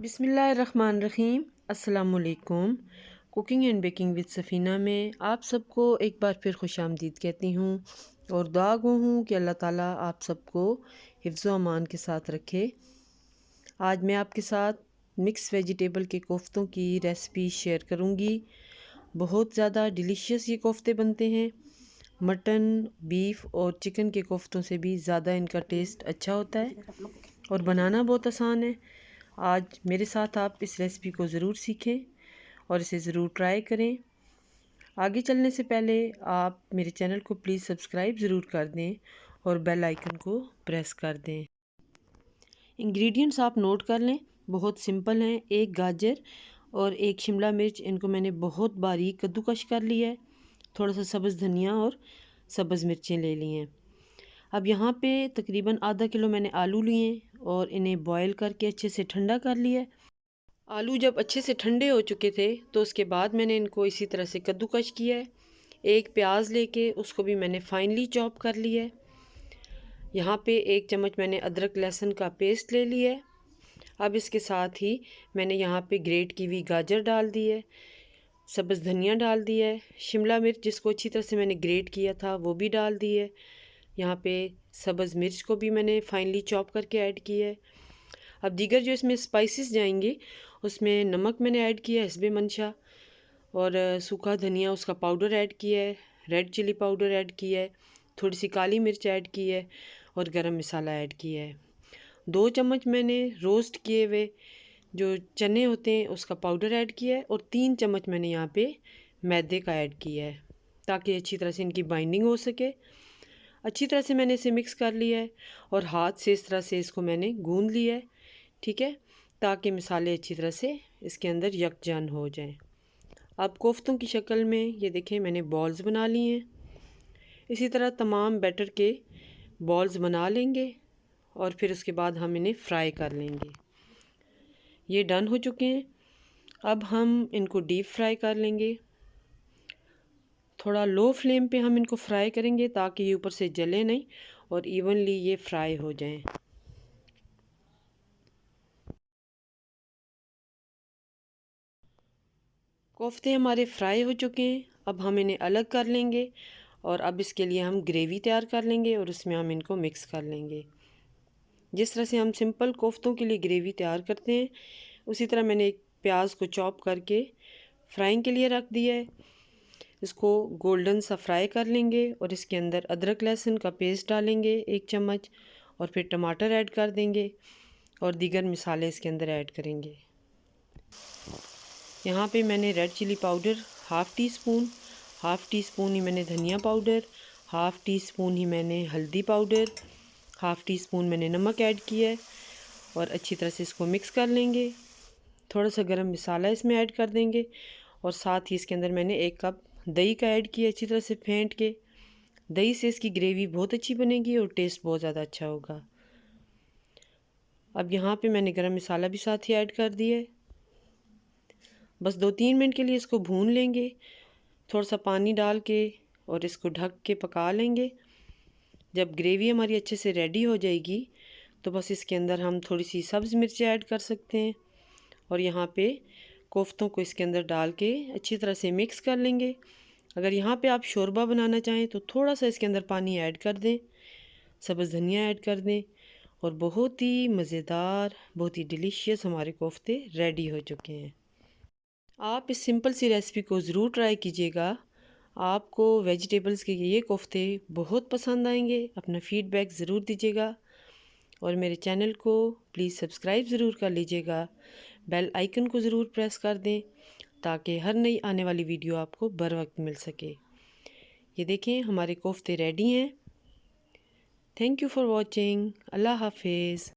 बिस्मिल्लाहिर्रहमानिर्रहीम। अस्सलामुअलैकुम। Cooking and baking with Safina में आप सबको एक बार फिर खुशामदीद कहती हूँ और दुआ गो हूँ कि अल्लाह ताला आप सबको हिफ्ज़ व अमान के साथ रखे। आज मैं आपके साथ मिक्स वेजिटेबल के कोफ्तों की रेसिपी शेयर करूँगी। बहुत ज़्यादा डिलीशियस ये कोफ्ते बनते हैं। मटन, बीफ और चिकन के कोफ्तों से भी ज़्यादा इनका टेस्ट अच्छा होता है और बनाना बहुत आसान है। आज मेरे साथ आप इस रेसिपी को ज़रूर सीखें और इसे ज़रूर ट्राई करें। आगे चलने से पहले आप मेरे चैनल को प्लीज़ सब्सक्राइब ज़रूर कर दें और बेल आइकन को प्रेस कर दें। इंग्रेडिएंट्स आप नोट कर लें, बहुत सिंपल हैं। एक गाजर और एक शिमला मिर्च, इनको मैंने बहुत बारीक कद्दूकश कर लिया है। थोड़ा सा सब्ज़ धनिया और सब्ज़ मिर्चें ले ली हैं। अब यहाँ पे तकरीबन आधा किलो मैंने आलू लिए हैं और इन्हें बॉयल करके अच्छे से ठंडा कर लिया है। आलू जब अच्छे से ठंडे हो चुके थे तो उसके बाद मैंने इनको इसी तरह से कद्दूकश किया है। एक प्याज लेके उसको भी मैंने फाइनली चॉप कर लिया है। यहाँ पे एक चम्मच मैंने अदरक लहसुन का पेस्ट ले लिया है। अब इसके साथ ही मैंने यहाँ पे ग्रेट की हुई गाजर डाल दी है, सब्ज़ धनिया डाल दिया है, शिमला मिर्च जिसको अच्छी तरह से मैंने ग्रेट किया था वो भी डाल दी है। यहाँ पे सब्ज़ मिर्च को भी मैंने फाइनली चॉप करके ऐड किया है। अब दीगर जो इसमें स्पाइसेस जाएंगे उसमें नमक मैंने ऐड किया है हस्बे मंशा, और सूखा धनिया उसका पाउडर ऐड किया है, रेड चिली पाउडर ऐड किया है, थोड़ी सी काली मिर्च ऐड की है और गरम मसाला ऐड किया है। 2 चम्मच मैंने रोस्ट किए हुए जो चने होते हैं उसका पाउडर ऐड किया है और 3 चम्मच मैंने यहाँ पे मैदे का ऐड किया है ताकि अच्छी तरह से इनकी बाइंडिंग हो सके। अच्छी तरह से मैंने इसे मिक्स कर लिया है और हाथ से इस तरह से इसको मैंने गूंद लिया है, ठीक है, ताकि मसाले अच्छी तरह से इसके अंदर यकजान हो जाएं। अब कोफ्तों की शक्ल में ये देखें मैंने बॉल्स बना लिए हैं। इसी तरह तमाम बैटर के बॉल्स बना लेंगे और फिर उसके बाद हम इन्हें फ्राई कर लेंगे। ये डन हो चुके हैं। अब हम इनको डीप फ्राई कर लेंगे। थोड़ा लो फ्लेम पे हम इनको फ्राई करेंगे ताकि ये ऊपर से जले नहीं और इवनली ये फ्राई हो जाएं। कोफ्ते हमारे फ्राई हो चुके हैं। अब हम इन्हें अलग कर लेंगे और अब इसके लिए हम ग्रेवी तैयार कर लेंगे और उसमें हम इनको मिक्स कर लेंगे। जिस तरह से हम सिंपल कोफ्तों के लिए ग्रेवी तैयार करते हैं उसी तरह मैंने एक प्याज को चॉप करके फ्राइंग के लिए रख दिया है। इसको गोल्डन सा फ्राई कर लेंगे और इसके अंदर अदरक लहसुन का पेस्ट डालेंगे 1 चम्मच और फिर टमाटर ऐड कर देंगे और दीगर मसाले इसके अंदर ऐड करेंगे। यहाँ पे मैंने red chilli powder half teaspoon ही मैंने धनिया पाउडर, हाफ़ टी स्पून ही मैंने हल्दी पाउडर, हाफ़ टी स्पून मैंने नमक ऐड किया है और अच्छी तरह से इसको मिक्स कर लेंगे। थोड़ा सा गरम मसाला इसमें ऐड कर देंगे और साथ ही इसके अंदर मैंने 1 कप दही का ऐड किया अच्छी तरह से फेंट के। दही से इसकी ग्रेवी बहुत अच्छी बनेगी और टेस्ट बहुत ज़्यादा अच्छा होगा। अब यहाँ पे मैंने गरम मसाला भी साथ ही ऐड कर दिया है। बस 2-3 मिनट के लिए इसको भून लेंगे, थोड़ा सा पानी डाल के और इसको ढक के पका लेंगे। जब ग्रेवी हमारी अच्छे से रेडी हो जाएगी तो बस इसके अंदर हम थोड़ी सी सब्ज़ मिर्ची ऐड कर सकते हैं और यहाँ पे कोफ्तों को इसके अंदर डाल के अच्छी तरह से मिक्स कर लेंगे। अगर यहाँ पे आप शोरबा बनाना चाहें तो थोड़ा सा इसके अंदर पानी ऐड कर दें, सब्ज़ धनिया ऐड कर दें और बहुत ही मज़ेदार, बहुत ही डिलीशियस हमारे कोफ्ते रेडी हो चुके हैं। आप इस सिंपल सी रेसिपी को ज़रूर ट्राई कीजिएगा। आपको वेजिटेबल्स के ये कोफ्ते बहुत पसंद आएंगे। अपना फ़ीडबैक ज़रूर दीजिएगा और मेरे चैनल को प्लीज़ सब्सक्राइब ज़रूर कर लीजिएगा। बेल आइकन को ज़रूर प्रेस कर दें ताकि हर नई आने वाली वीडियो आपको बर वक्त मिल सके। ये देखें हमारे कोफ्ते रेडी हैं। Thank you for watching. अल्लाह हाफिज़।